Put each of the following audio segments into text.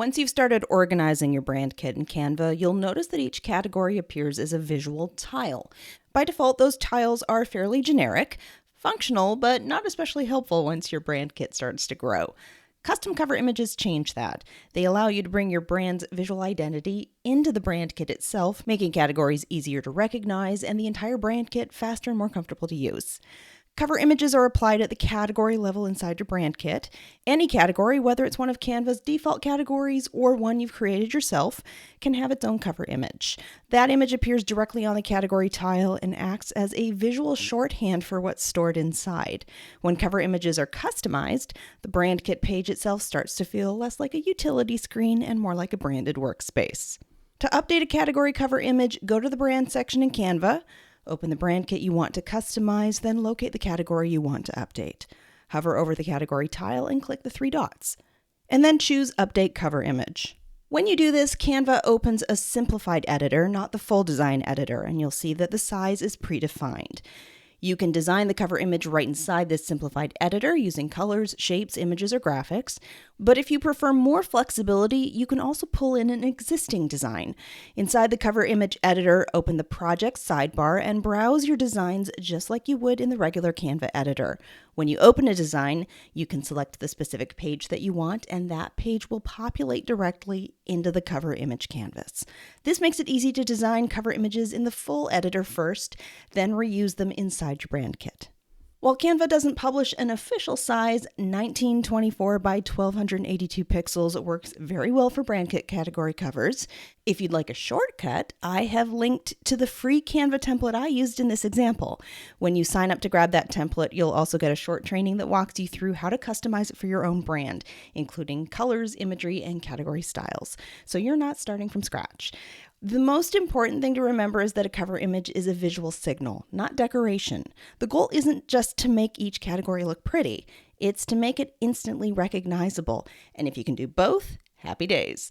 Once you've started organizing your brand kit in Canva, you'll notice that each category appears as a visual tile. By default, those tiles are fairly generic, functional, but not especially helpful once your brand kit starts to grow. Custom cover images change that. They allow you to bring your brand's visual identity into the brand kit itself, making categories easier to recognize and the entire brand kit faster and more comfortable to use. Cover images are applied at the category level inside your brand kit. Any category, whether it's one of Canva's default categories or one you've created yourself, can have its own cover image. That image appears directly on the category tile and acts as a visual shorthand for what's stored inside. When cover images are customized, the brand kit page itself starts to feel less like a utility screen and more like a branded workspace. To update a category cover image, go to the brand section in Canva. Open the brand kit you want to customize, then locate the category you want to update. Hover over the category tile and click the three dots. And then choose Update Cover Image. When you do this, Canva opens a simplified editor, not the full design editor, and you'll see that the size is predefined. You can design the cover image right inside this simplified editor using colors, shapes, images, or graphics. But if you prefer more flexibility, you can also pull in an existing design. Inside the cover image editor, open the project sidebar and browse your designs just like you would in the regular Canva editor. When you open a design, you can select the specific page that you want, and that page will populate directly into the cover image canvas. This makes it easy to design cover images in the full editor first, then reuse them inside your brand kit. While Canva doesn't publish an official size, 1924 by 1282 pixels works very well for brand kit category covers. If you'd like a shortcut, I have linked to the free Canva template I used in this example. When you sign up to grab that template, you'll also get a short training that walks you through how to customize it for your own brand, including colors, imagery, and category styles. So you're not starting from scratch. The most important thing to remember is that a cover image is a visual signal, not decoration. The goal isn't just to make each category look pretty, it's to make it instantly recognizable. And if you can do both, happy days.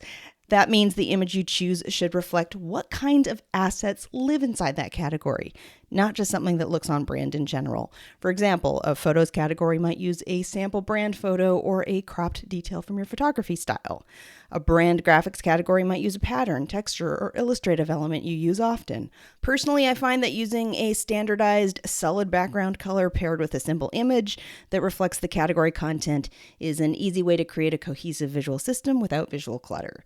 That means the image you choose should reflect what kind of assets live inside that category, not just something that looks on brand in general. For example, a photos category might use a sample brand photo or a cropped detail from your photography style. A brand graphics category might use a pattern, texture, or illustrative element you use often. Personally, I find that using a standardized solid background color paired with a simple image that reflects the category content is an easy way to create a cohesive visual system without visual clutter.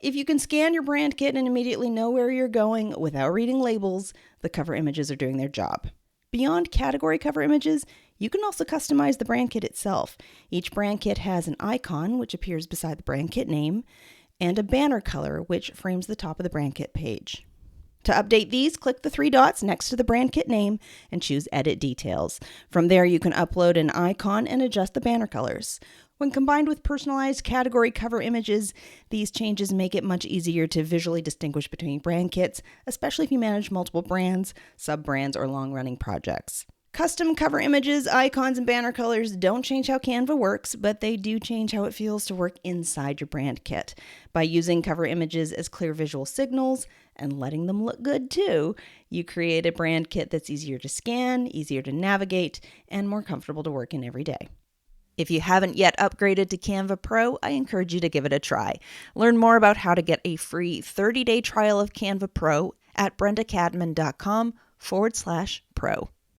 If you can scan your brand kit and immediately know where you're going without reading labels, the cover images are doing their job. Beyond category cover images, you can also customize the brand kit itself. Each brand kit has an icon, which appears beside the brand kit name, and a banner color, which frames the top of the brand kit page. To update these, click the three dots next to the brand kit name and choose Edit Details. From there, you can upload an icon and adjust the banner colors. When combined with personalized category cover images, these changes make it much easier to visually distinguish between brand kits, especially if you manage multiple brands, sub-brands, or long-running projects. Custom cover images, icons, and banner colors don't change how Canva works, but they do change how it feels to work inside your brand kit. By using cover images as clear visual signals and letting them look good too, you create a brand kit that's easier to scan, easier to navigate, and more comfortable to work in every day. If you haven't yet upgraded to Canva Pro, I encourage you to give it a try. Learn more about how to get a free 30-day trial of Canva Pro at brendacadman.com/pro.